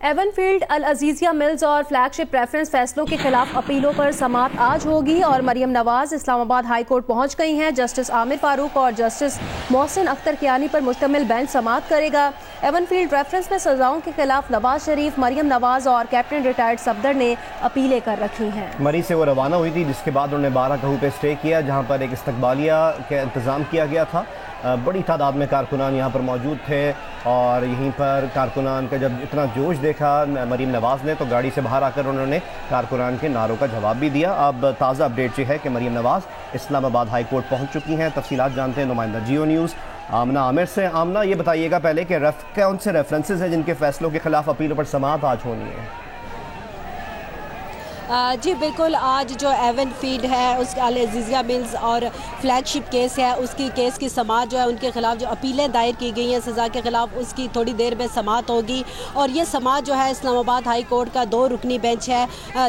Even field العزیزیہ mills اور flag شپ preference فیصلوں کے خلاف اپیلوں پر سماعت آج ہوگی اور مریم نواز اسلام آباد ہائی کورٹ پہنچ گئی ہیں۔ جسٹس عامر فاروق اور جسٹس محسن اختر کیانی پر مشتمل بینچ سماعت کرے گا۔ ایون فیلڈ ریفرنس میں سزاؤں کے خلاف نواز شریف، مریم نواز اور کیپٹن ریٹائرڈ صفدر نے اپیلیں کر رکھی ہیں۔ مری سے وہ روانہ ہوئی تھی جس کے بعد انہوں نے 12 کہو پہ اسٹے کیا، جہاں پر ایک استقبالیہ کا انتظام کیا گیا تھا۔ بڑی تعداد میں کارکنان یہاں پر موجود تھے اور یہیں پر کارکنان کا جب اتنا جوش دیکھا مریم نواز نے تو گاڑی سے باہر آ کر انہوں نے کارکنان کے نعروں کا جواب بھی دیا۔ اب تازہ اپڈیٹ یہ ہے کہ مریم نواز اسلام آباد ہائی کورٹ پہنچ چکی ہیں۔ تفصیلات جانتے ہیں نمائندہ جیو نیوز آمنہ عامر سے۔ آمنہ، یہ بتائیے گا پہلے کہ کون سے ریفرنسز ہیں جن کے فیصلوں کے خلاف اپیلوں پر سماعت آج ہونی ہے؟ جی بالکل، آج جو ایون فیلڈ ہے اس کے العزیزیہ ملز اور فلیگ شپ کیس ہے، اس کی کیس کی سماعت جو ہے ان کے خلاف جو اپیلیں دائر کی گئی ہیں سزا کے خلاف، اس کی تھوڑی دیر میں سماعت ہوگی اور یہ سماعت جو ہے اسلام آباد ہائی کورٹ کا 2 رکنی بینچ ہے،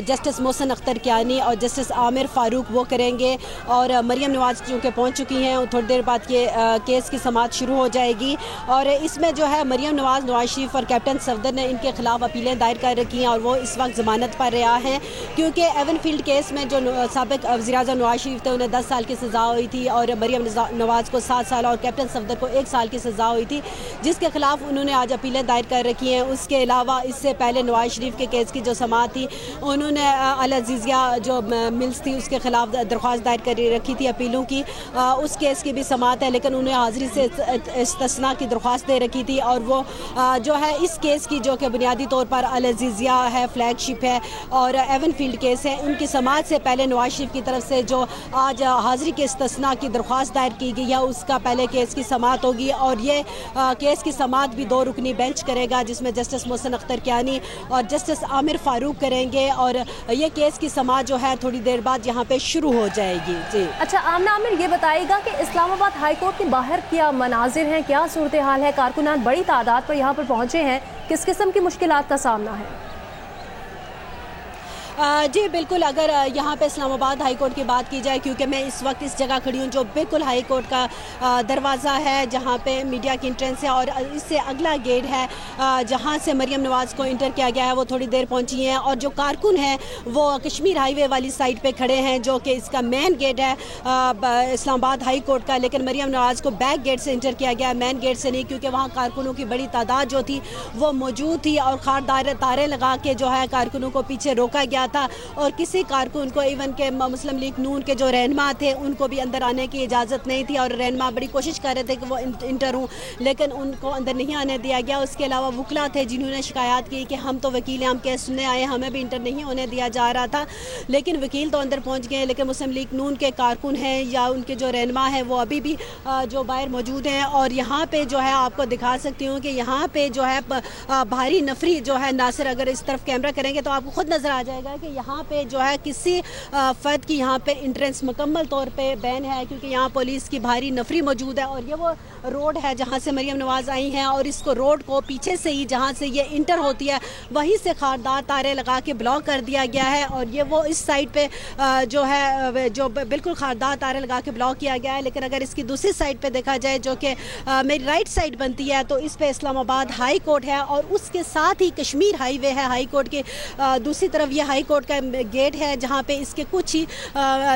جسٹس محسن اختر کیانی اور جسٹس عامر فاروق وہ کریں گے اور مریم نواز چونکہ پہنچ چکی ہیں، تھوڑی دیر بعد یہ کیس کی سماعت شروع ہو جائے گی اور اس میں جو ہے مریم نواز، نواز شریف اور کیپٹن صفدر نے ان کے خلاف اپیلیں دائر کر رکھی ہیں اور وہ اس وقت ضمانت پر رہا ہیں، کیونکہ ایون فیلڈ کیس میں جو سابق وزیر اعظم نواز شریف تھے انہیں 10 سال کی سزا ہوئی تھی اور مریم نواز کو 7 سال اور کیپٹن صفدر کو 1 سال کی سزا ہوئی تھی، جس کے خلاف انہوں نے آج اپیلیں دائر کر رکھی ہیں۔ اس کے علاوہ اس سے پہلے نواز شریف کے کیس کی جو سماعت تھی انہوں نے العزیزیہ جو ملز تھی اس کے خلاف درخواست دائر کر رکھی تھی اپیلوں کی، اس کیس کی بھی سماعت ہے لیکن انہیں حاضری سے استثناء کی درخواست دے رکھی تھی اور وہ جو ہے اس کیس کی جو کہ بنیادی طور پر العزیزیہ ہے، فلیگ شپ ہے اور ایون فیلڈ کیس ہے، ان کی سماعت سے پہلے نواز شریف کی طرف سے جو آج حاضری کے استثناء کی درخواست دائر کی گئی ہے اس کا پہلے کیس کی سماعت ہوگی اور یہ کیس کی سماعت بھی 2 رکنی بینچ کرے گا جس میں جسٹس محسن اختر کیانی اور جسٹس عامر فاروق کریں گے اور یہ کیس کی سماعت جو ہے تھوڑی دیر بعد یہاں پہ شروع ہو جائے گی۔ جی اچھا آمنہ عامر، یہ بتائے گا کہ اسلام آباد ہائی کورٹ کے باہر کیا مناظر ہیں، کیا صورتحال ہے؟ کارکنان بڑی تعداد پر یہاں پر پہنچے ہیں، کس قسم کی مشکلات کا سامنا ہے؟ جی بالکل، اگر یہاں پہ اسلام آباد ہائی کورٹ کی بات کی جائے، کیونکہ میں اس وقت اس جگہ کھڑی ہوں جو بالکل ہائی کورٹ کا دروازہ ہے جہاں پہ میڈیا کی انٹرنس ہے اور اس سے اگلا گیٹ ہے جہاں سے مریم نواز کو انٹر کیا گیا ہے، وہ تھوڑی دیر پہنچی ہیں اور جو کارکن ہیں وہ کشمیر ہائی وے والی سائڈ پہ کھڑے ہیں جو کہ اس کا مین گیٹ ہے اسلام آباد ہائی کورٹ کا، لیکن مریم نواز کو بیک گیٹ سے انٹر کیا گیا ہے، مین گیٹ سے نہیں، کیونکہ وہاں کارکنوں کی بڑی تعداد جو تھی وہ موجود تھی اور خاردار تارے لگا کے جو ہے کارکنوں کو پیچھے روکا گیا تھا اور کسی کارکن کو ایون کہ مسلم لیگ نون کے جو رہنما تھے ان کو بھی اندر آنے کی اجازت نہیں تھی اور رہنما بڑی کوشش کر رہے تھے کہ وہ انٹر ہوں لیکن ان کو اندر نہیں آنے دیا گیا۔ اس کے علاوہ وکلا تھے جنہوں نے شکایات کی کہ ہم تو وکیل ہیں، ہم کیس سننے آئے، ہمیں بھی انٹر نہیں ہونے دیا جا رہا تھا، لیکن وکیل تو اندر پہنچ گئے لیکن مسلم لیگ نون کے کارکن ہیں یا ان کے جو رہنما ہیں وہ ابھی بھی جو باہر موجود ہیں اور یہاں پہ جو ہے آپ کو دکھا سکتی ہوں کہ یہاں پہ جو ہے بھاری نفری جو ہے، ناصر اگر اس طرف کیمرہ کریں گے تو آپ کو خود نظر آ جائے گا کہ یہاں پہ جو ہے کسی فرد کی یہاں پہ انٹرنس مکمل طور پہ بین ہے، کیونکہ یہاں پولیس کی بھاری نفری موجود ہے اور یہ وہ روڈ ہے جہاں سے مریم نواز آئی ہیں اور اس کو روڈ کو پیچھے سے ہی جہاں سے یہ انٹر ہوتی ہے وہیں سے خاردار تارے لگا کے بلاک کر دیا گیا ہے اور یہ وہ اس سائڈ پہ جو ہے جو بالکل خاردار تارے لگا کے بلاک کیا گیا ہے، لیکن اگر اس کی دوسری سائڈ پہ دیکھا جائے جو کہ میری رائٹ سائڈ بنتی ہے تو اس پہ اسلام آباد ہائی کورٹ ہے اور اس کے ساتھ ہی کشمیر ہائی وے ہے، ہائی کورٹ کے دوسری طرف یہ ہائی کورٹ کا گیٹ ہے جہاں پہ اس کے کچھ ہی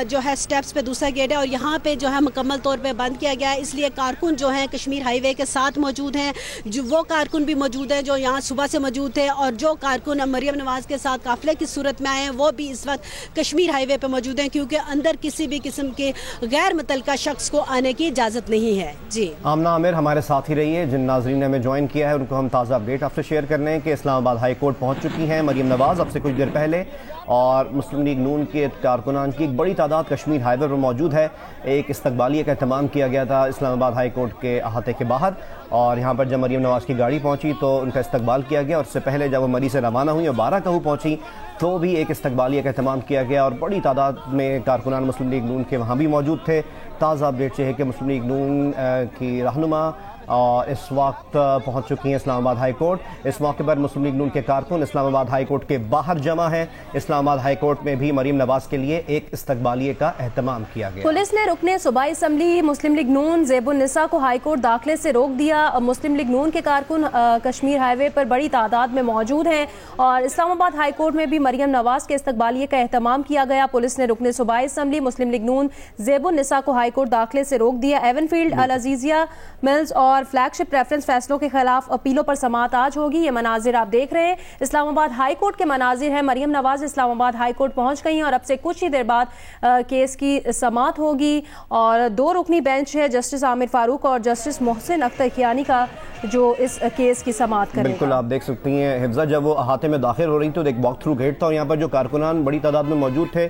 جو ہے سٹیپس پہ دوسرا گیٹ ہے اور یہاں پہ جو ہے مکمل طور پہ بند کیا گیا ہے، اس لیے کارکن جو ہیں کشمیر ہائی وے کے ساتھ موجود ہیں، جو وہ کارکن بھی موجود ہیں جو یہاں صبح سے موجود تھے اور جو کارکن مریم نواز کے ساتھ قافلے کی صورت میں آئے ہیں وہ بھی اس وقت کشمیر ہائی وے پہ موجود ہیں کیونکہ اندر کسی بھی قسم کے غیر متعلقہ شخص کو آنے کی اجازت نہیں ہے۔ جی آمنہ عامر ہمارے ساتھ ہی رہی ہے، جن ناظرین نے ہمیں جوائن کیا ہے ان کو ہم تازہ اپڈیٹ آپ سے شیئر کر رہے ہیں کہ اسلام آباد ہائی کورٹ پہنچ چکی ہیں مریم نواز اب سے کچھ دیر پہلے اور مسلم لیگ نون کے کارکنان کی ایک بڑی تعداد کشمیر ہائی وے پر موجود ہے۔ ایک استقبالیہ کا اہتمام کیا گیا تھا اسلام آباد ہائی کورٹ کے احاطے کے باہر اور یہاں پر جب مریم نواز کی گاڑی پہنچی تو ان کا استقبال کیا گیا اور اس سے پہلے جب وہ مری سے روانہ ہوئی اور 12 کہو پہنچی تو بھی ایک استقبالیہ کا اہتمام کیا گیا اور بڑی تعداد میں کارکنان مسلم لیگ نون کے وہاں بھی موجود تھے۔ تازہ اپڈیٹ یہ ہے کہ مسلم لیگ نون کی رہنما اور اس وقت پہنچ چکی ہیں اسلام آباد ہائی کورٹ۔ اس موقع پر مسلم لیگ نون کے کارکن اسلام آباد ہائی کورٹ کے باہر جمع ہیں۔ اسلام آباد ہائی کورٹ میں بھی مریم نواز کے لیے ایک استقبالیے کا اہتمام کیا گیا۔ پولیس نے رکن صوبائی اسمبلی مسلم لیگ نون زیب النساء کو ہائی کورٹ داخلے سے روک دیا۔ مسلم لیگ نون کے کارکن کشمیر ہائی وے پر بڑی تعداد میں موجود ہیں اور اسلام آباد ہائی کورٹ میں بھی مریم نواز کے استقبالیے کا اہتمام کیا گیا۔ پولیس نے رکن صوبائی اسمبلی مسلم لیگ نون زیب النساء کو ہائی کورٹ داخلے سے روک دیا۔ ایون فیلڈ، العزیزیہ ملز اور فلیگ شپ ریفرنس فیصلوں کے خلاف اپیلوں پر سماعت آج ہوگی۔ یہ مناظر آپ دیکھ رہے ہیں اسلام آباد ہائی کورٹ کے مناظر ہیں۔ مریم نواز اسلام آباد ہائی کورٹ پہنچ گئی ہیں اور اب سے کچھ ہی دیر بعد کیس کی سماعت ہوگی اور 2 رکنی بینچ ہے جسٹس عامر فاروق اور جسٹس محسن اختر کیانی کا جو اس کیس کی سماعت کرے گا۔ بالکل آپ دیکھ سکتی ہیں حفظہ، جب وہ احاطے میں داخل ہو رہی تو ایک واک تھرو گیٹ تھا اور یہاں پر جو کارکنان بڑی تعداد میں موجود تھے،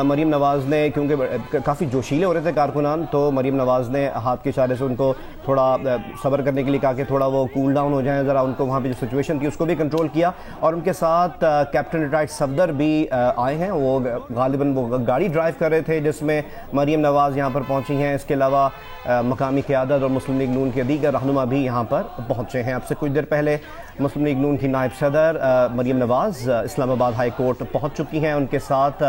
مریم نواز نے کیونکہ کافی جوشیلے ہو رہے تھے کارکنان، تو مریم نواز نے ہاتھ کے اشارے سے ان کو تھوڑا صبر کرنے کے لیے کہا کہ تھوڑا وہ کول ڈاؤن ہو جائیں، ذرا ان کو وہاں پہ جو سچویشن تھی اس کو بھی کنٹرول کیا۔ اور ان کے ساتھ کیپٹن ریٹائرڈ صفدر بھی آئے ہیں، وہ غالباً وہ گاڑی ڈرائیو کر رہے تھے جس میں مریم نواز یہاں پر پہنچی ہیں۔ اس کے علاوہ مقامی قیادت اور مسلم لیگ نون کے دیگر رہنما بھی یہاں پر پہنچے ہیں۔ اب سے کچھ دیر پہلے مسلم لیگ نون کی نائب صدر مریم نواز اسلام آباد ہائی کورٹ پہنچ چکی ہیں، ان کے ساتھ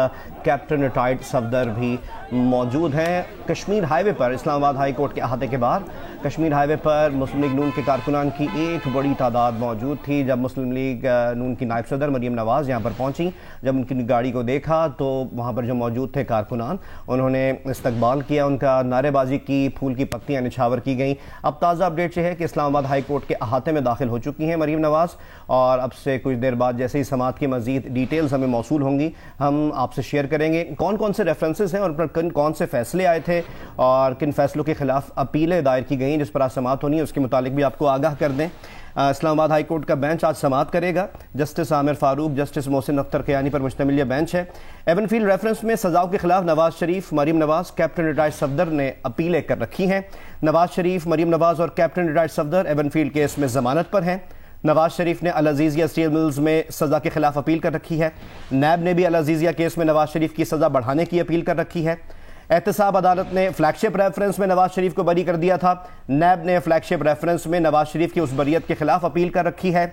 کیپٹن ریٹائرڈ صفدر بھی موجود ہیں۔ کشمیر ہائی وے پر اسلام آباد ہائی کورٹ کے احاطے کے باہر کشمیر ہائی وے پر مسلم لیگ نون کے کارکنان کی ایک بڑی تعداد موجود تھی۔ جب مسلم لیگ نون کی نائب صدر مریم نواز یہاں پر پہنچی، جب ان کی گاڑی کو دیکھا تو وہاں پر جو موجود تھے کارکنان، انہوں نے استقبال کیا، ان کا نعرے بازی کی، پھول کی پتیاں نچھاور کی گئیں۔ اب تازہ اپڈیٹ یہ ہے کہ اسلام آباد ہائی کورٹ کے احاطے میں داخل ہو چکی ہیں مریم نواز، اور اب سے کچھ دیر بعد جیسے ہی سماعت کی مزید ڈیٹیلز ہمیں موصول ہوں گی ہم آپ سے شیئر کریں گے۔ کون سے ریفرنسز ہیں اور کون سے فیصلے آئے تھے اور کن فیصلوں کے خلاف اپیلیں دائر کی گئیں جس پر آج سماعت ہونی ہے، اس کے متعلق بھی آپ کو آگاہ کر دیں۔ اسلام آباد ہائی کورٹ کا بینچ آج سماعت کرے گا۔ جسٹس عامر فاروق، جسٹس محسن اختر کیانی پر مشتمل یہ بینچ ہے۔ ایون فیلڈ ریفرنس میں سزاؤں کے خلاف نواز شریف، مریم نواز، کیپٹن ریٹائرڈ صفدر نے اپیلیں کر رکھی ہیں۔ نواز شریف، مریم نواز اور captain retired Safdar even field case میں ضمانت پر ہیں۔ نواز شریف نے العزیزیہ اسٹیل ملز میں سزا کے خلاف اپیل کر رکھی ہے۔ نیب نے بھی العزیزیہ کیس میں نواز شریف کی سزا بڑھانے کی اپیل کر رکھی ہے۔ احتساب عدالت نے فلیگ شپ ریفرنس میں نواز شریف کو بری کر دیا تھا۔ نیب نے فلیگ شپ ریفرنس میں نواز شریف کی اس بریت کے خلاف اپیل کر رکھی ہے۔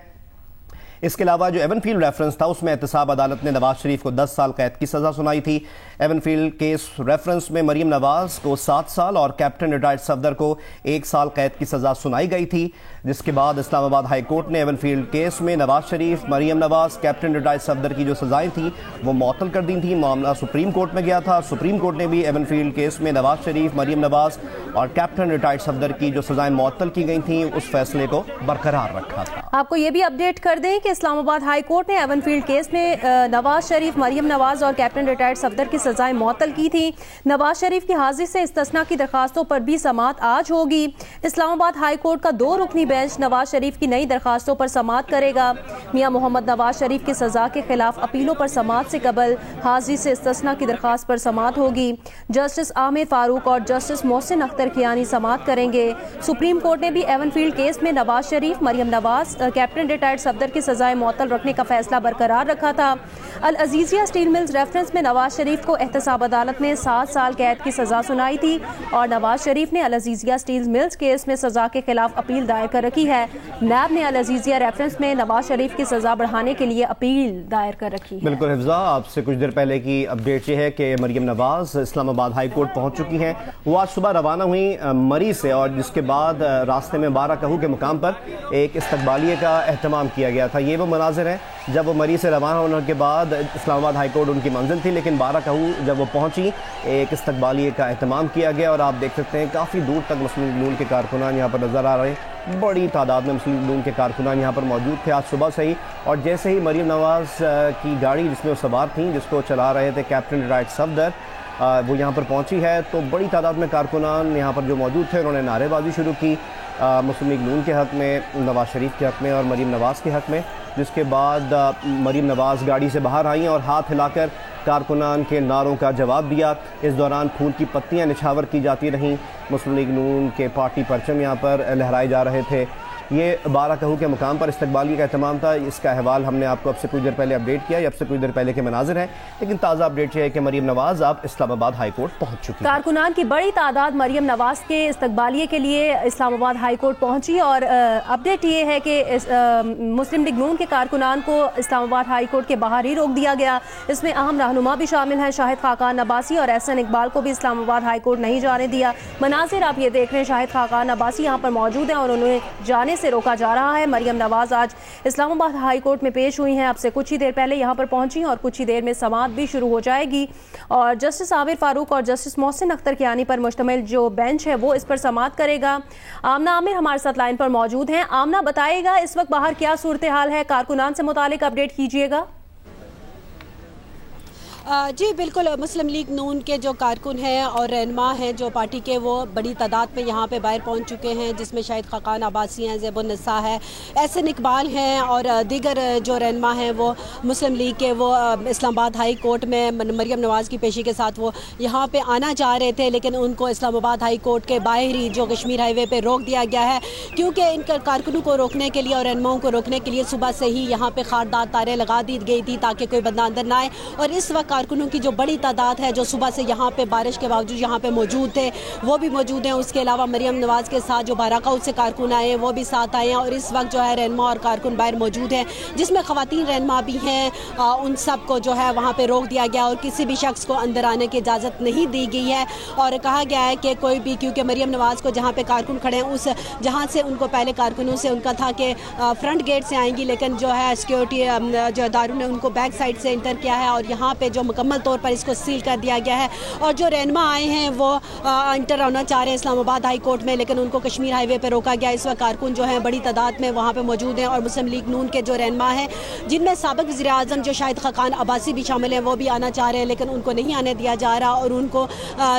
اس کے علاوہ جو ایون فیلڈ ریفرنس تھا اس میں احتساب عدالت نے نواز شریف کو 10 سال قید کی سزا سنائی تھی۔ ایون فیلڈ کیس ریفرنس میں مریم نواز کو 7 سال اور کیپٹن ریٹائرڈ صفدر کو 1 سال قید کی سزا سنائی گئی تھی، جس کے بعد اسلام آباد ہائی کورٹ نے ایون فیلڈ کیس میں نواز شریف، مریم نواز، کیپٹن ریٹائرڈ صفدر کی جو سزائیں تھیں وہ معطل کر دی تھیں۔ معاملہ سپریم کورٹ میں گیا تھا، سپریم کورٹ نے بھی ایون فیلڈ کیس میں نواز شریف، مریم نواز اور کیپٹن ریٹائرڈ صفدر کی جو سزائیں معطل کی گئی تھیں اس فیصلے کو برقرار رکھا تھا۔ آپ کو یہ بھی اپڈیٹ کر دیں کہ اسلام آباد ہائی کورٹ نے ایون فیلڈ کیس میں نواز شریف، مریم نواز اور کیپٹن ریٹائرڈ صفدر کی سزائیں معطل کی تھیں۔ نواز شریف کی حاضری سے استثناء کی درخواستوں پر بھی سماعت آج ہوگی۔ اسلام آباد ہائی کورٹ کا 2 رکنی بینچ نواز شریف کی نئی درخواستوں پر سماعت کرے گا۔ میاں محمد نواز شریف کی سزا کے خلاف اپیلوں پر سماعت سے قبل حاضری سے استثناء کی درخواست پر سماعت ہوگی۔ جسٹس عامر فاروق اور جسٹس محسن اختر کیانی سماعت کریں گے۔ سپریم کورٹ نے بھی ایون فیلڈ کیس میں نواز شریف، مریم نواز، کیپٹن ریٹائرڈ صفدر کی سزائیں معطل رکھنے کا فیصلہ برقرار رکھا تھا۔ العزیزیہ اسٹیل ملز ریفرنس میں نواز شریف کو احتساب عدالت نے 7 سال قید کی سزا سنائی تھی اور نواز شریف نے العزیزیہ اسٹیل ملز کیس میں سزا کے خلاف اپیل دائر کر رکھی ہے۔ نیب نے العزیزیہ ریفرنس میں نواز شریف کی سزا بڑھانے کے لیے اپیل دائر کر رکھی ہے۔ بالکل حفظہ، آپ سے کچھ دیر پہلے کی اپڈیٹ یہ ہے کہ مریم نواز اسلام آباد ہائی کورٹ پہنچ چکی ہیں۔ وہ آج صبح روانہ ہوئی مری سے اور جس کے بعد راستے میں 12 کہو کے مقام پر ایک استقبالیے کا اہتمام کیا گیا تھا۔ یہ وہ مناظر ہیں جب وہ مری سے روانہ ہونے کے بعد اسلام آباد ہائی کورٹ ان کی منزل تھی، لیکن 12 کہو جب وہ پہنچی ایک استقبالیے کا اہتمام کیا گیا اور آپ دیکھ سکتے ہیں کافی دور تک مسلم لیگ نون کے کارکنان یہاں پر نظر آ رہے ہیں۔ بڑی تعداد میں مسلم لیگ نون کے کارکنان یہاں پر موجود تھے آج صبح سے ہی، اور جیسے ہی مریم نواز کی گاڑی جس میں وہ سوار تھیں، جس کو چلا رہے تھے کیپٹن ریٹائرڈ صفدر، وہ یہاں پر پہنچی ہے تو بڑی تعداد میں کارکنان یہاں پر جو موجود تھے انہوں نے نعرے بازی شروع کی مسلم لیگ نون کے حق میں، نواز شریف کے حق میں اور مریم نواز کے حق میں، جس کے بعد مریم نواز گاڑی سے باہر آئیں اور ہاتھ ہلا کر کارکنان کے نعروں کا جواب دیا۔ اس دوران پھول کی پتیاں نچھاور کی جاتی رہیں، مسلم لیگ نون کے پارٹی پرچم یہاں پر لہرائے جا رہے تھے یہ بارہ کہو کے مقام پر استقبالیہ کا اہتمام تھا. اس کا احوال ہم نے آپ کو اب سے کچھ دیر پہلے اپڈیٹ کیا. یہ اب سے کچھ دیر پہلے کے مناظر ہیں, لیکن تازہ اپڈیٹ یہ ہے کہ مریم نواز اب اسلام آباد ہائی کورٹ پہنچ چکی ہے. کارکنان کی بڑی تعداد مریم نواز کے استقبالیے کے لیے اسلام آباد ہائی کورٹ پہنچی, اور اپڈیٹ یہ ہے کہ مسلم لیگ نون کے کارکنان کو اسلام آباد ہائی کورٹ کے باہر ہی روک دیا گیا. اس میں اہم رہنما بھی شامل ہیں. شاہد خاقان عباسی اور احسن اقبال کو بھی اسلام آباد ہائی کورٹ نہیں جانے دیا. مناظر آپ یہ دیکھ رہے ہیں, شاہد خاقان عباسی یہاں پر موجود ہیں اور انہیں جانے سے روکا جا رہا ہے. مریم نواز آج اسلام آباد ہائی کورٹ میں پیش ہوئی ہیں, اب سے کچھ ہی دیر پہلے یہاں پر پہنچی اور کچھ ہی دیر میں سماعت بھی شروع ہو جائے گی. اور جسٹس عامر فاروق اور جسٹس محسن اختر کیانی پر مشتمل جو بینچ ہے وہ اس پر سماعت کرے گا. آمنہ عامر ہمارے ساتھ لائن پر موجود ہیں. آمنہ, بتائے گا اس وقت باہر کیا صورتحال ہے, کارکنان سے متعلق اپڈیٹ کیجیے گا. جی بالکل, مسلم لیگ نون کے جو کارکن ہیں اور رہنما ہیں جو پارٹی کے, وہ بڑی تعداد میں یہاں پہ باہر پہنچ چکے ہیں, جس میں شاہد خاقان عباسی ہیں, زیب النساء ہے, احسن اقبال ہیں اور دیگر جو رہنما ہیں وہ مسلم لیگ کے. وہ اسلام آباد ہائی کورٹ میں مریم نواز کی پیشی کے ساتھ وہ یہاں پہ آنا چاہ رہے تھے, لیکن ان کو اسلام آباد ہائی کورٹ کے باہر ہی جو کشمیر ہائی وے پہ روک دیا گیا ہے, کیونکہ ان کارکنوں کو روکنے کے لیے اور رہنماؤں کو روکنے کے لیے صبح سے ہی یہاں پہ خاردار تاریں لگا دی گئی تھی تاکہ کوئی بندہ اندر نہ آئے. اور اس وقت کارکنوں کی جو بڑی تعداد ہے جو صبح سے یہاں پہ بارش کے باوجود یہاں پہ موجود تھے وہ بھی موجود ہیں. اس کے علاوہ مریم نواز کے ساتھ جو باراکاؤ سے کارکن آئے ہیں وہ بھی ساتھ آئے ہیں, اور اس وقت جو ہے رہنما اور کارکن باہر موجود ہیں, جس میں خواتین رہنما بھی ہیں. ان سب کو جو ہے وہاں پہ روک دیا گیا اور کسی بھی شخص کو اندر آنے کی اجازت نہیں دی گئی ہے. اور کہا گیا ہے کہ کوئی بھی, کیونکہ مریم نواز کو جہاں پہ کارکن کھڑے ہیں اس جہاں سے ان کو پہلے کارکنوں سے ان کا تھا کہ فرنٹ گیٹ سے آئیں گی, لیکن جو ہے سیکیورٹی جو اداروں نے ان کو بیک سائڈ سے انٹر کیا ہے اور یہاں پہ جو مکمل طور پر اس کو سیل کر دیا گیا ہے. اور جو رہنما آئے ہیں وہ انٹر ہونا چاہ رہے ہیں اسلام آباد ہائی کورٹ میں, لیکن ان کو کشمیر ہائی وے پہ روکا گیا. اس وقت کارکن جو ہیں بڑی تعداد میں وہاں پہ موجود ہیں, اور مسلم لیگ نون کے جو رہنما ہیں جن میں سابق وزیر اعظم جو شاہد خاقان عباسی بھی شامل ہیں وہ بھی آنا چاہ رہے ہیں, لیکن ان کو نہیں آنے دیا جا رہا, اور ان کو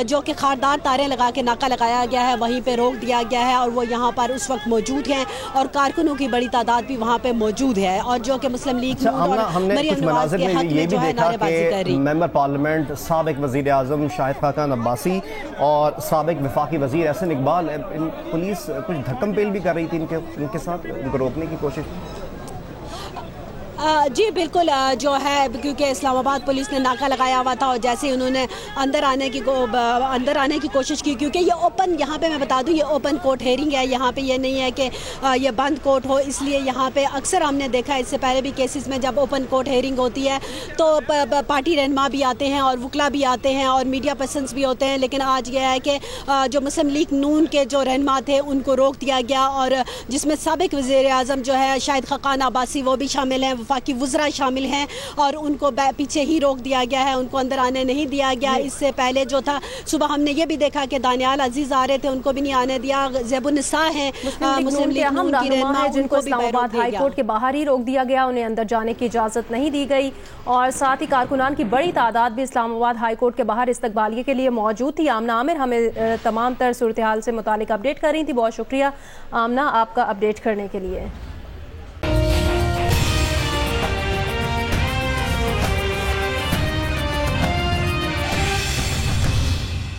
جو کہ خاردار تاریں لگا کے ناکہ لگایا گیا ہے وہیں پہ روک دیا گیا ہے, اور وہ یہاں پر اس وقت موجود ہیں, اور کارکنوں کی بڑی تعداد بھی وہاں پہ موجود ہے, اور جو کہ مسلم لیگ نون اور مریم نواز کے حق میں جو ہے نعرے بازی کر رہی. ممبر پارلیمنٹ سابق وزیر اعظم شاہد خاقان عباسی اور سابق وفاقی وزیر احسن اقبال, پولیس کچھ دھکم پیل بھی کر رہی تھی ان کے ساتھ, ان کو روکنے کی کوشش. جی بالکل, جو ہے کیونکہ اسلام آباد پولیس نے ناکہ لگایا ہوا تھا, اور جیسے انہوں نے اندر آنے کی کوشش کی, کیونکہ یہ اوپن, یہاں پہ میں بتا دوں یہ اوپن کورٹ ہیئرنگ ہے, یہاں پہ یہ نہیں ہے کہ یہ بند کورٹ ہو, اس لیے یہاں پہ اکثر ہم نے دیکھا اس سے پہلے بھی کیسز میں جب اوپن کورٹ ہیئرنگ ہوتی ہے تو پارٹی رہنما بھی آتے ہیں اور وکلا بھی آتے ہیں اور میڈیا پرسنس بھی ہوتے ہیں, لیکن آج یہ ہے کہ جو مسلم لیگ نون کے جو رہنما تھے ان کو روک دیا گیا, اور جس میں سابق وزیر اعظم جو ہے شاہد خاقان عباسی وہ بھی شامل ہیں, وفاقی وزراء شامل ہیں, اور ان کو پیچھے ہی روک دیا گیا ہے, ان کو اندر آنے نہیں دیا گیا. اس سے پہلے جو تھا صبح ہم نے یہ بھی دیکھا کہ دانیال عزیز آ رہے تھے, ان کو بھی نہیں آنے دیا. زیب النساء ہیں مسلم لیگ نون کی رہنما, جن کو اسلام آباد ہائی کورٹ کے باہر ہی روک دیا گیا, انہیں اندر جانے کی اجازت نہیں دی گئی, اور ساتھ ہی کارکنان کی بڑی تعداد بھی اسلام آباد ہائی کورٹ کے باہر استقبالیے کے لیے موجود تھی. آمنہ عامر ہمیں تمام تر صورتحال سے متعلق اپڈیٹ کر رہی تھی. بہت شکریہ آمنہ آپ کا اپڈیٹ کرنے کے لیے.